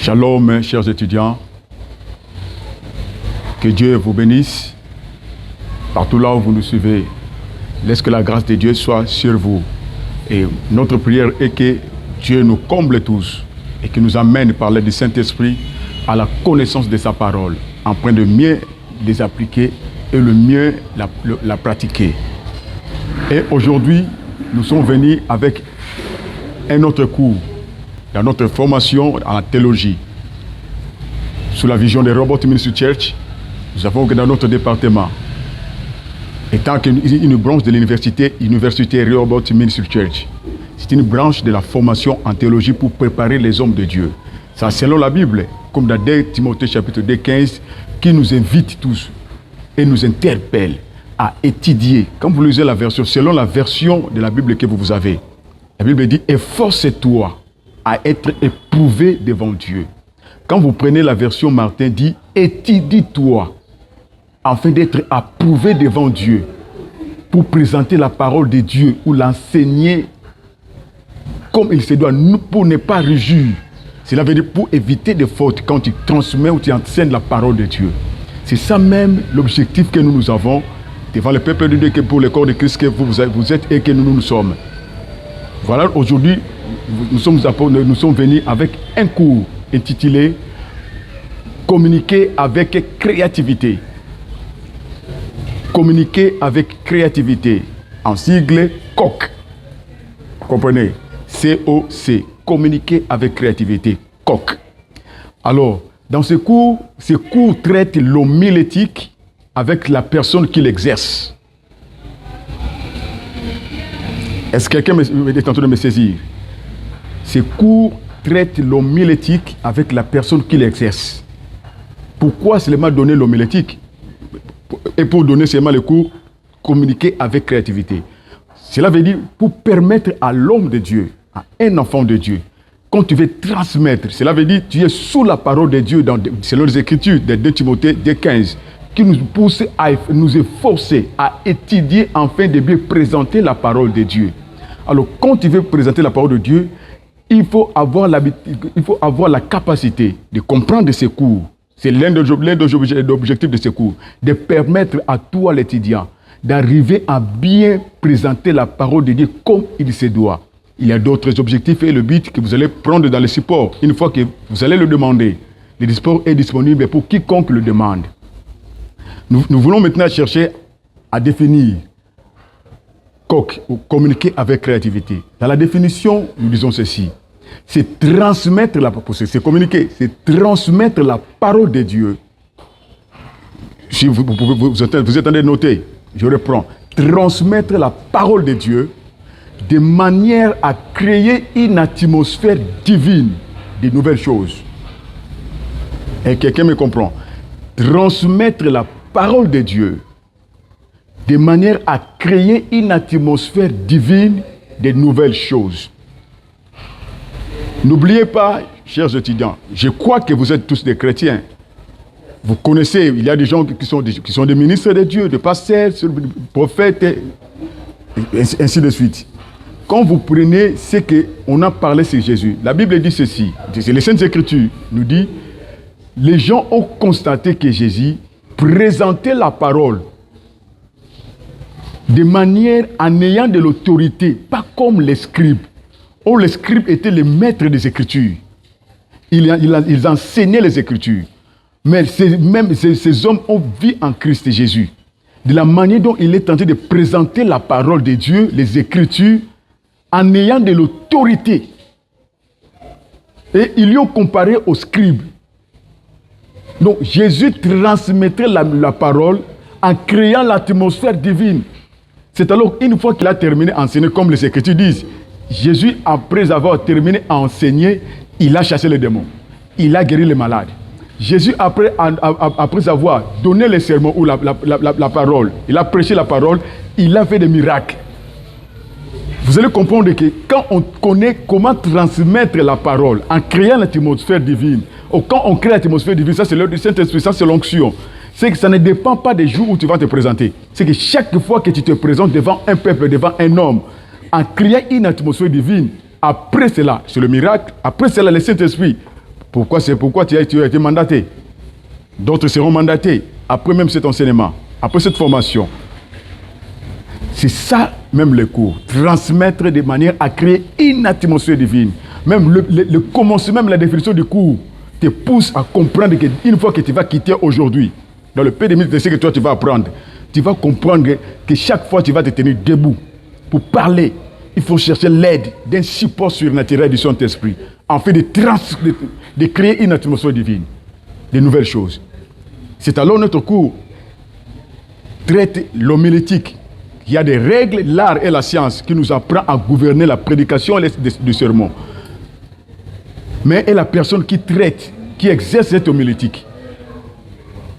Shalom, chers étudiants. Que Dieu vous bénisse. Partout là où vous nous suivez, laisse que la grâce de Dieu soit sur vous. Et notre prière est que Dieu nous comble tous et qu'il nous amène par l'aide du Saint-Esprit à la connaissance de sa parole, en train de mieux les appliquer et le mieux la pratiquer. Et aujourd'hui, nous sommes venus avec un autre cours dans notre formation en théologie. Sous la vision de Rehoboth Ministry Church, nous avons que dans notre département, étant une branche de l'université Rehoboth Ministry Church, c'est une branche de la formation en théologie pour préparer les hommes de Dieu. C'est selon la Bible, comme dans 2 Timothée chapitre 2, 15, qui nous invite tous et nous interpelle à étudier. Quand vous lisez la version, selon la version de la Bible que vous avez, la Bible dit « Efforce-toi à être éprouvé devant Dieu ». Quand vous prenez la version Martin, dit « Étudie-toi afin d'être approuvé devant Dieu pour présenter la parole de Dieu ou l'enseigner comme il se doit, pour ne pas rugir ». Cela veut dire pour éviter des fautes quand tu transmets ou tu enseignes la parole de Dieu. C'est ça même l'objectif que nous avons devant le peuple de Dieu, que pour le corps de Christ que vous êtes et que nous sommes. Voilà, aujourd'hui, nous sommes venus avec un cours intitulé « Communiquer avec créativité ». Communiquer avec créativité, en sigle COC. Vous comprenez? C-O-C. Communiquer avec créativité, COC. Alors, dans ce cours traite l'homilétique avec la personne qui l'exerce. Est-ce que quelqu'un est en train de me saisir? Ce cours traite l'homilétique avec la personne qui l'exerce. Pourquoi seulement donner l'homilétique? Et pour donner seulement le cours, communiquer avec créativité. Cela veut dire pour permettre à l'homme de Dieu, à un enfant de Dieu, quand tu veux transmettre, cela veut dire tu es sous la parole de Dieu, selon les Écritures de 2 Timothée 2,15, qui nous pousse à nous efforcer à étudier afin de bien présenter la parole de Dieu. Alors, quand tu veux présenter la parole de Dieu, il faut avoir la capacité de comprendre ces cours. C'est l'un des objectifs de ce cours, de permettre à toi, l'étudiant, d'arriver à bien présenter la parole de Dieu comme il se doit. Il y a d'autres objectifs et le but que vous allez prendre dans le support. Une fois que vous allez le demander, le support est disponible pour quiconque le demande. Nous voulons maintenant chercher à définir COC, ou communiquer avec créativité. Dans la définition, nous disons ceci. C'est transmettre c'est communiquer, c'est transmettre la parole de Dieu. Si vous êtes en train de noter, je reprends. Transmettre la parole de Dieu de manière à créer une atmosphère divine de nouvelles choses. Et quelqu'un me comprend. Transmettre la parole de Dieu de manière à créer une atmosphère divine de nouvelles choses. N'oubliez pas, chers étudiants, je crois que vous êtes tous des chrétiens. Vous connaissez, il y a des gens qui sont des ministres de Dieu, des pasteurs, des prophètes, et ainsi de suite. Quand vous prenez ce qu'on a parlé sur Jésus, la Bible dit ceci, les Saintes Écritures nous dit, les gens ont constaté que Jésus présentait la parole de manière en ayant de l'autorité, pas comme les scribes. Oh, les scribes étaient les maîtres des Écritures. Ils enseignaient les Écritures. Mais ces hommes ont vu en Christ Jésus. De la manière dont il est tenté de présenter la parole de Dieu, les Écritures, en ayant de l'autorité. Et ils lui ont comparé aux scribes. Donc Jésus transmettait la parole en créant l'atmosphère divine. C'est alors une fois qu'il a terminé à enseigner, comme les Écritures disent, Jésus, après avoir terminé à enseigner, il a chassé les démons. Il a guéri les malades. Jésus, après avoir donné les sermons ou la parole, il a prêché la parole, il a fait des miracles. Vous allez comprendre que quand on connaît comment transmettre la parole en créant l'atmosphère divine, ou quand on crée l'atmosphère divine, ça c'est l'œuvre du Saint-Esprit, ça c'est l'onction. C'est que ça ne dépend pas des jours où tu vas te présenter. C'est que chaque fois que tu te présentes devant un peuple, devant un homme, en créant une atmosphère divine, après cela, c'est le miracle, après cela, le Saint-Esprit C'est pourquoi tu as été mandaté. D'autres seront mandatés après même cet enseignement, après cette formation. C'est ça même le cours. Transmettre de manière à créer une atmosphère divine. Même le commencement, même la définition du cours te pousse à comprendre qu'une fois que tu vas quitter aujourd'hui, dans le PDM de ce que toi tu vas apprendre, tu vas comprendre que chaque fois tu vas te tenir debout pour parler. Il faut chercher l'aide d'un support surnaturel du Saint-Esprit afin de créer une atmosphère divine, de nouvelles choses. C'est alors notre cours traite l'homilétique. Il y a des règles, l'art et la science qui nous apprend à gouverner la prédication du sermon. Mais est la personne qui traite, qui exerce cette homilétique.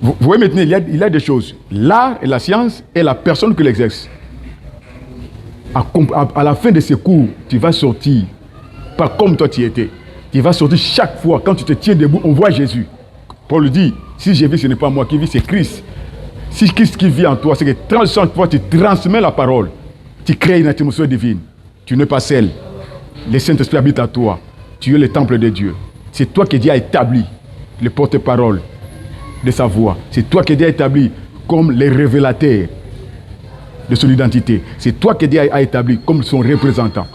Vous voyez maintenant, il y a des choses. L'art et la science est la personne qui l'exerce. À la fin de ce cours, tu vas sortir, pas comme toi tu étais. Tu vas sortir chaque fois, quand tu te tiens debout, on voit Jésus. Paul dit, si je vis, ce n'est pas moi qui vis, c'est Christ. Si Christ qui vit en toi, c'est que chaque fois tu transmets la parole, tu crées une atmosphère divine. Tu n'es pas seul. Le Saint-Esprit habite en toi. Tu es le temple de Dieu. C'est toi que Dieu a établi le porte-parole de sa voix. C'est toi que Dieu a établi comme le révélateur de son identité. C'est toi que Dieu a établi comme son représentant.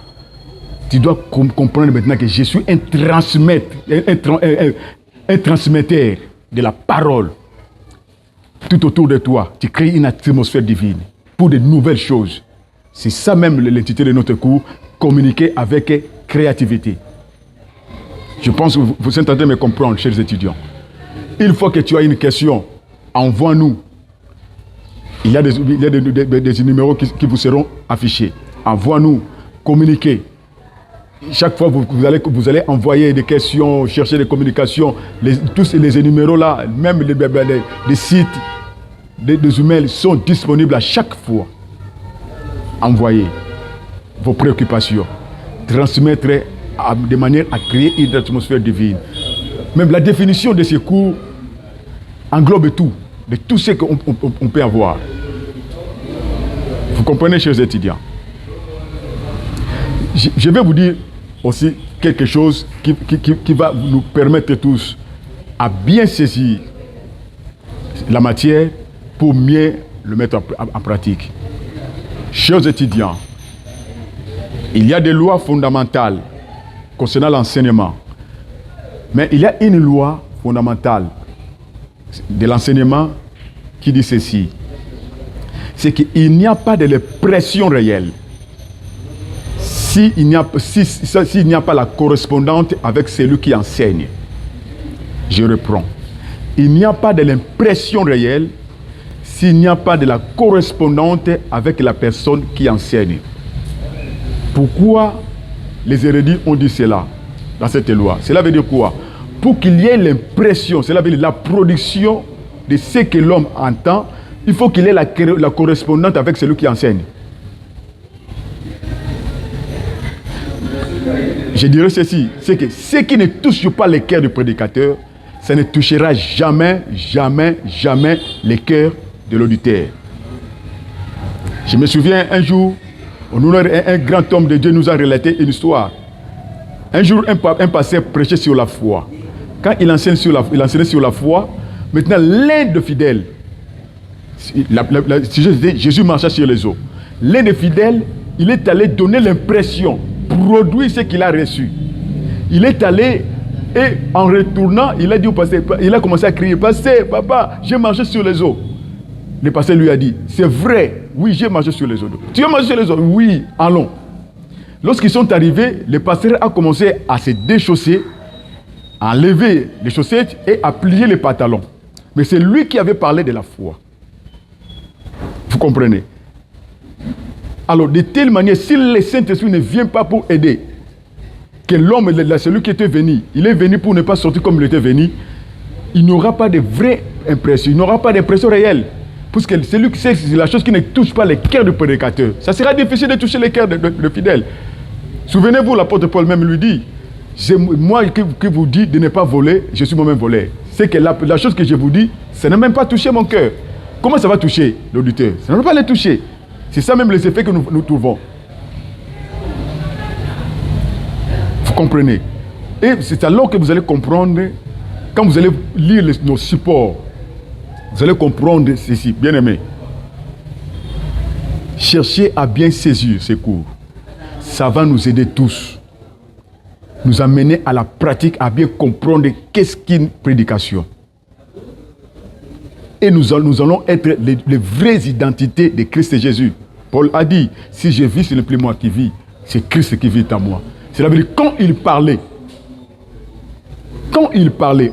Tu dois comprendre maintenant que je suis un transmetteur de la parole. Tout autour de toi, tu crées une atmosphère divine pour de nouvelles choses. C'est ça même l'intitulé de notre cours, communiquer avec créativité. Je pense que vous êtes en train de me comprendre, chers étudiants. Une fois que tu as une question, envoie-nous. Il y a des numéros qui vous seront affichés. Envoie-nous, communiquez. Chaque fois, vous allez envoyer des questions, chercher des communications. Tous les numéros là, même les sites, des emails sont disponibles à chaque fois. Envoyez vos préoccupations. Transmettre de manière à créer une atmosphère divine. Même la définition de ces cours englobe tout, de tout ce qu'on peut avoir. Vous comprenez, chers étudiants? Je vais vous dire aussi quelque chose qui va nous permettre tous à bien saisir la matière pour mieux le mettre en pratique. Chers étudiants, il y a des lois fondamentales concernant l'enseignement. Mais il y a une loi fondamentale de l'enseignement qui dit ceci. C'est qu'il n'y a pas de pression réelle s'il n'y a pas la correspondante avec celui qui enseigne. Je reprends. Il n'y a pas de l'impression réelle s'il n'y a pas de la correspondante avec la personne qui enseigne. Pourquoi les érudits ont dit cela dans cette loi? Cela veut dire quoi? Pour qu'il y ait l'impression, cela veut dire la production de ce que l'homme entend, il faut qu'il ait la correspondante avec celui qui enseigne. Je dirais ceci, c'est que ce qui ne touche pas le cœur du prédicateur, ça ne touchera jamais, jamais, jamais le cœur de l'auditeur. Je me souviens un jour, un grand homme de Dieu nous a relaté une histoire. Un jour, un pasteur prêchait sur la foi. Quand il enseignait sur la foi, maintenant l'un des fidèles, Jésus marchait sur les eaux. L'un des fidèles, il est allé donner l'impression, produire ce qu'il a reçu. Il est allé et en retournant, il a dit au pasteur, il a commencé à crier, pasteur, papa, j'ai marché sur les eaux. Le pasteur lui a dit, c'est vrai, oui, j'ai marché sur les eaux. Tu as marché sur les eaux? Oui, allons. Lorsqu'ils sont arrivés, le pasteur a commencé à se déchausser, à enlever les chaussettes et à plier les pantalons. Mais c'est lui qui avait parlé de la foi. Vous comprenez? Alors, de telle manière, si le Saint-Esprit ne vient pas pour aider, que l'homme, celui qui était venu, il est venu pour ne pas sortir comme il était venu, il n'aura pas de vraie impression, il n'aura pas d'impression réelle. Parce que c'est la chose qui ne touche pas le cœur du prédicateur. Ça sera difficile de toucher le cœur de fidèles. Souvenez-vous, l'apôtre Paul même lui dit, c'est moi qui vous dis de ne pas voler, je suis moi-même voleur. C'est que la chose que je vous dis, ça n'a même pas touché mon cœur. Comment ça va toucher l'auditeur? Ça ne va pas le toucher. C'est ça même les effets que nous trouvons. Vous comprenez? Et c'est alors que vous allez comprendre, quand vous allez lire nos supports, vous allez comprendre ceci, bien aimé. Cherchez à bien saisir ces cours. Ça va nous aider tous. Nous amener à la pratique, à bien comprendre qu'est-ce qu'une prédication. Et nous allons être les vraies identités de Christ et Jésus. Paul a dit, si je vis, ce n'est plus moi qui vis, c'est Christ qui vit en moi. Cela veut dire, quand il parlait,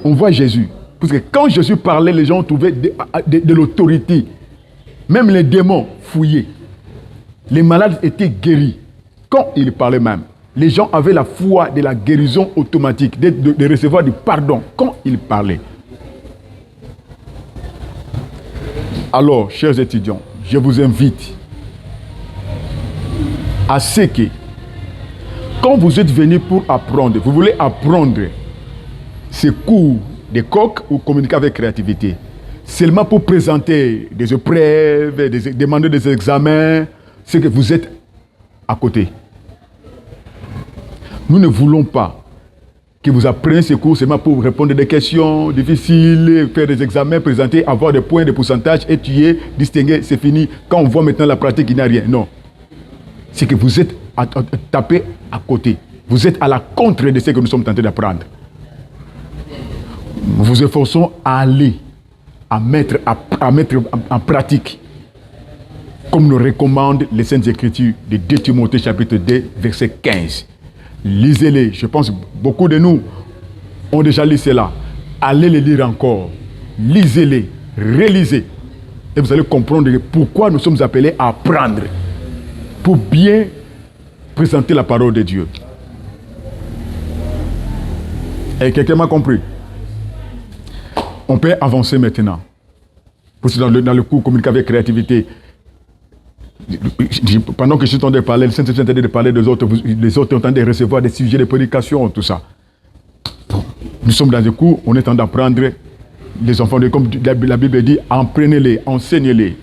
on voit Jésus. Parce que quand Jésus parlait, les gens trouvaient de l'autorité. Même les démons fouillaient. Les malades étaient guéris. Quand il parlait même, les gens avaient la foi de la guérison automatique, de recevoir du pardon quand il parlait. Alors, chers étudiants, je vous invite à ce que, quand vous êtes venus pour apprendre, vous voulez apprendre ces cours de coq ou communiquer avec créativité, seulement pour présenter des épreuves, demander des examens, c'est que vous êtes à côté. Nous ne voulons pas que vous appreniez ces cours seulement pour répondre à des questions difficiles, faire des examens, présenter, avoir des points, des pourcentages, étudier, distinguer, c'est fini. Quand on voit maintenant la pratique, il n'y a rien. Non. C'est que vous êtes tapé à côté. Vous êtes à la contre de ce que nous sommes tentés d'apprendre. Nous vous efforçons à aller, à mettre en pratique, comme nous recommandent les Saintes Écritures de 2 Timothée chapitre 2, verset 15. Lisez-les. Je pense que beaucoup de nous ont déjà lu cela. Allez les lire encore. Lisez-les. Relisez. Et vous allez comprendre pourquoi nous sommes appelés à apprendre. Pour bien présenter la parole de Dieu. Et quelqu'un m'a compris? On peut avancer maintenant. Parce que dans le cours communiquer avec créativité, pendant que je suis en train de parler, le Saint-Esprit est en train de parler des autres, les autres sont en train de recevoir des sujets de prédication, tout ça. Nous sommes dans un cours, on est en train d'apprendre les enfants, comme la Bible dit, apprenez-les, enseignez-les.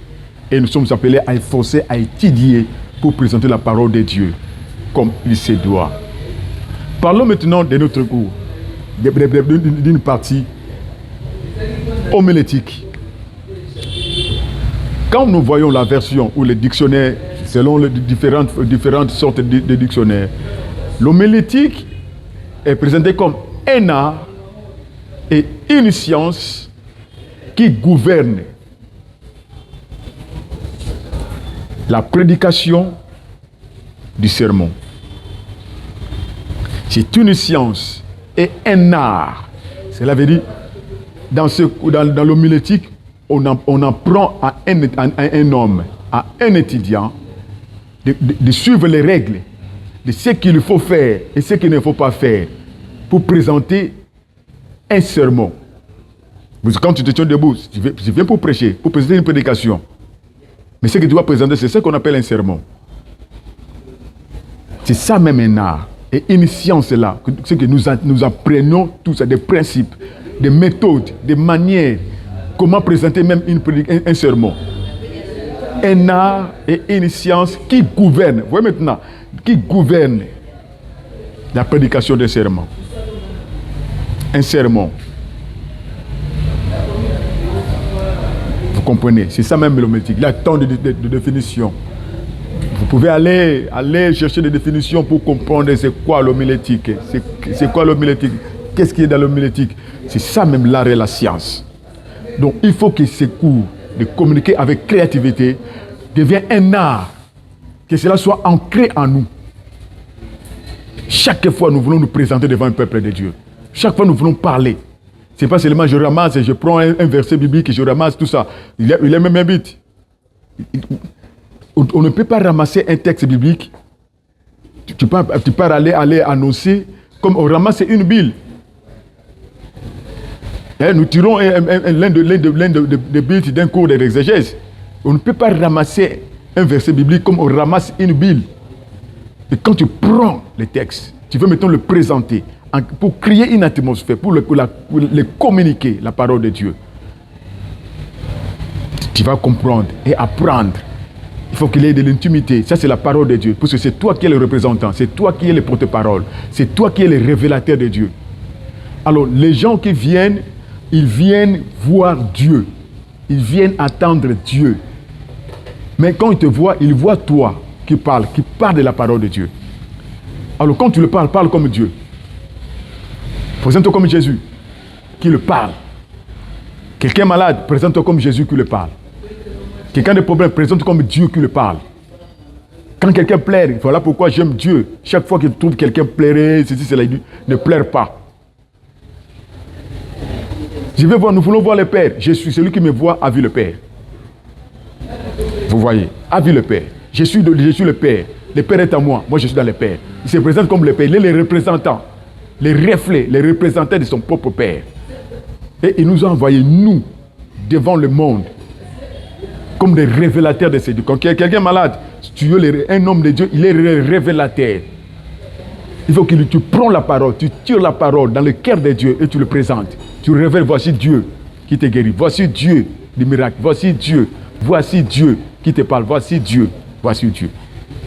Et nous sommes appelés à efforcer, à étudier pour présenter la parole de Dieu comme il se doit. Parlons maintenant de notre cours, d'une partie homilétique. Quand nous voyons la version ou les dictionnaires, selon les différentes sortes de dictionnaires, l'homilétique est présenté comme un art et une science qui gouverne la prédication du sermon. C'est une science et un art. Cela veut dire, dans l'homilétique, on apprend à un homme, à un étudiant, de suivre les règles, de ce qu'il faut faire et ce qu'il ne faut pas faire, pour présenter un sermon. Quand tu te tiens debout, tu viens pour prêcher, pour présenter une prédication. Mais ce que tu dois présenter, c'est ce qu'on appelle un sermon. C'est ça même un art. Et une science là, ce que nous apprenons tout ça, des principes, des méthodes, des manières, comment présenter même un sermon. Un art et une science qui gouverne, vous voyez maintenant, qui gouverne la prédication des sermons. Un sermon. Vous comprenez, c'est ça même l'homilétique. Il y a tant de définitions. Vous pouvez aller chercher des définitions pour comprendre c'est quoi l'homilétique. C'est quoi l'homilétique? Qu'est-ce qui est dans l'homilétique? C'est ça même l'art et la science. Donc il faut que ces cours de communiquer avec créativité deviennent un art, que cela soit ancré en nous. Chaque fois nous voulons nous présenter devant un peuple de Dieu. Chaque fois nous voulons parler. C'est pas seulement je ramasse, je prends un verset biblique et je ramasse tout ça. Il est même un but. On ne peut pas ramasser un texte biblique. Tu peux aller annoncer comme on ramasse une Bible. Nous tirons l'un des billes d'un cours d'exégèse. On ne peut pas ramasser un verset biblique comme on ramasse une Bible. Et quand tu prends le texte, tu veux maintenant le présenter pour créer une atmosphère, pour le communiquer, la parole de Dieu. Tu vas comprendre et apprendre Il faut qu'il y ait de l'intimité. Ça, c'est la parole de Dieu. Parce que c'est toi qui es le représentant. C'est toi qui es le porte-parole. C'est toi qui es le révélateur de Dieu. Alors, les gens qui viennent, ils viennent voir Dieu. Ils viennent attendre Dieu. Mais quand ils te voient, ils voient toi qui parle de la parole de Dieu. Alors, quand tu le parles, parle comme Dieu. Présente-toi comme Jésus, qui le parle. Quelqu'un malade, présente-toi comme Jésus qui le parle. Quelqu'un de problème, présente-toi comme Dieu qui le parle. Quand quelqu'un pleure, voilà pourquoi j'aime Dieu. Chaque fois qu'il trouve quelqu'un pleurer, ceci, cela, il dit, ne pleure pas. Je vais voir, nous voulons voir le Père. Je suis celui qui me voit a vu le Père. Vous voyez, a vu le Père. Je suis le Père. Le Père est à moi. Moi, je suis dans le Père. Il se présente comme le Père. Il est le représentant, les reflets, les représentants de son propre Père. Et il nous a envoyés, nous, devant le monde, comme des révélateurs de ces dieux. Quand quelqu'un est malade, si tu es un homme de Dieu, il est le révélateur. Il faut que tu prends la parole, tu tires la parole dans le cœur de Dieu et tu le présentes. Tu révèles, voici Dieu qui te guérit. Voici Dieu du miracle. Voici Dieu qui te parle. Voici Dieu.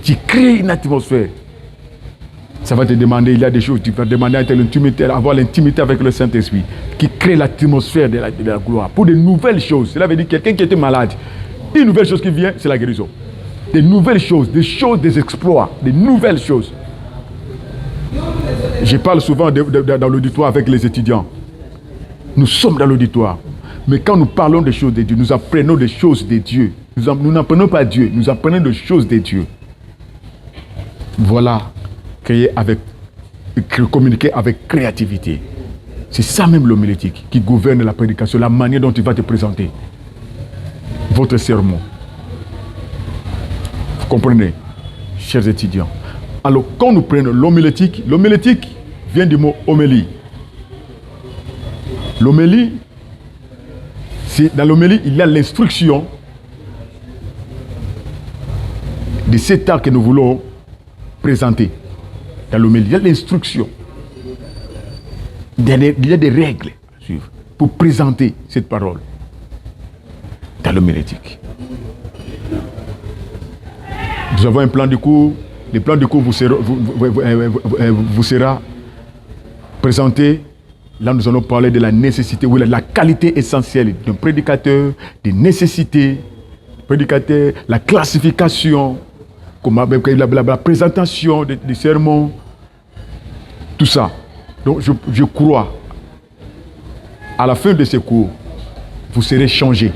Tu crées une atmosphère. Ça va te demander, il y a des choses, tu vas demander à l'intimité, avoir l'intimité avec le Saint-Esprit, qui crée l'atmosphère de la gloire. Pour de nouvelles choses. Cela veut dire quelqu'un qui était malade. Une nouvelle chose qui vient, c'est la guérison. Des nouvelles choses, des exploits, des nouvelles choses. Je parle souvent dans l'auditoire avec les étudiants. Nous sommes dans l'auditoire. Mais quand nous parlons des choses de Dieu, nous apprenons des choses de Dieu. Nous n'apprenons pas Dieu, nous apprenons des choses de Dieu. Voilà, communiquer avec créativité. C'est ça même l'homilétique qui gouverne la prédication, la manière dont tu vas te présenter. Votre sermon. Vous comprenez, chers étudiants. Alors, quand nous prenons l'homilétique vient du mot homélie. L'homélie, dans l'homélie, il y a l'instruction de cet art que nous voulons présenter. Dans l'homélie, il y a l'instruction. Il y a des règles à suivre pour présenter cette parole dans l'homilétique. Nous avons un plan de cours. Le plan de cours vous sera présenté. Là, nous allons parler de la nécessité, ou la qualité essentielle d'un prédicateur, des nécessités, prédicateur, la classification, la présentation des sermons, tout ça. Donc, je crois, à la fin de ce cours, vous serez changés.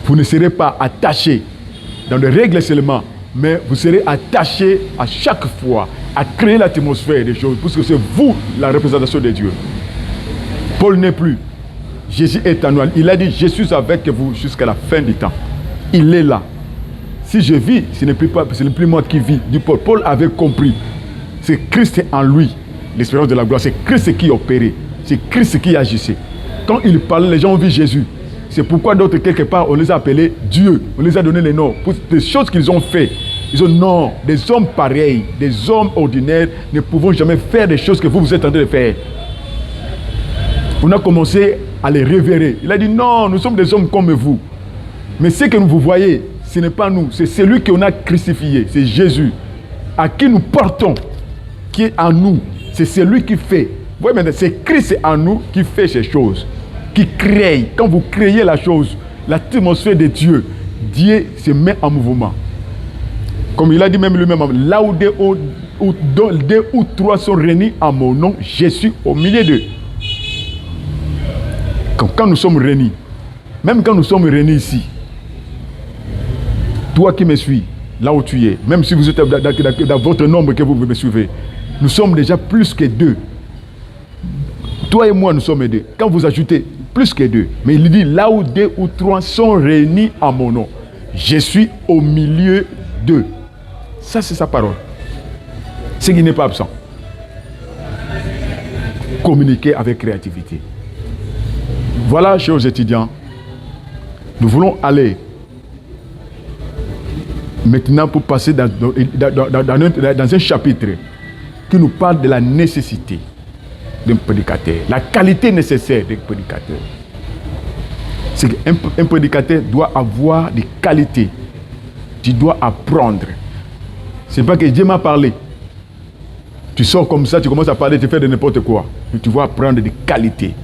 Vous ne serez pas attachés dans les règles seulement, mais vous serez attachés à chaque fois à créer l'atmosphère des choses, parce que c'est vous la représentation de Dieu. Paul n'est plus. Jésus est en nous. Il a dit, je suis avec vous jusqu'à la fin du temps. Il est là. Si je vis, ce n'est plus moi qui vis. Du Paul. Paul avait compris. C'est Christ en lui, l'espérance de la gloire. C'est Christ qui opérait. C'est Christ qui agissait. Quand il parlait, les gens ont vu Jésus. C'est pourquoi d'autres, quelque part, on les a appelés Dieu. On les a donné les noms. Pour des choses qu'ils ont fait. Ils ont non, des hommes pareils, des hommes ordinaires ne pouvons jamais faire des choses que vous êtes en train de faire. On a commencé à les révérer. Il a dit non, nous sommes des hommes comme vous. Mais ce que vous voyez, ce n'est pas nous, c'est celui qu'on a crucifié, c'est Jésus, à qui nous portons, qui est en nous. C'est celui qui fait. Vous voyez maintenant, c'est Christ en nous qui fait ces choses, qui crée. Quand vous créez la chose, l'atmosphère de Dieu, Dieu se met en mouvement. Comme il a dit même lui-même, là où deux ou trois sont réunis en mon nom, je suis au milieu d'eux. Quand nous sommes réunis, même quand nous sommes réunis ici, toi qui me suis, là où tu es, même si vous êtes dans votre nombre que vous me suivez, nous sommes déjà plus que deux. Toi et moi, nous sommes deux. Quand vous ajoutez plus que deux, mais il dit là où deux ou trois sont réunis en mon nom, je suis au milieu d'eux. Ça, c'est sa parole. Ce qui n'est pas absent. Communiquer avec créativité. Voilà, chers étudiants, nous voulons aller maintenant pour passer dans un chapitre qui nous parle de la nécessité d'un prédicateur, la qualité nécessaire d'un prédicateur. C'est qu'un prédicateur doit avoir des qualités Tu dois apprendre. C'est pas que Dieu m'a parlé. Tu sors comme ça, tu commences à parler, tu fais de n'importe quoi. Tu vas apprendre des qualités.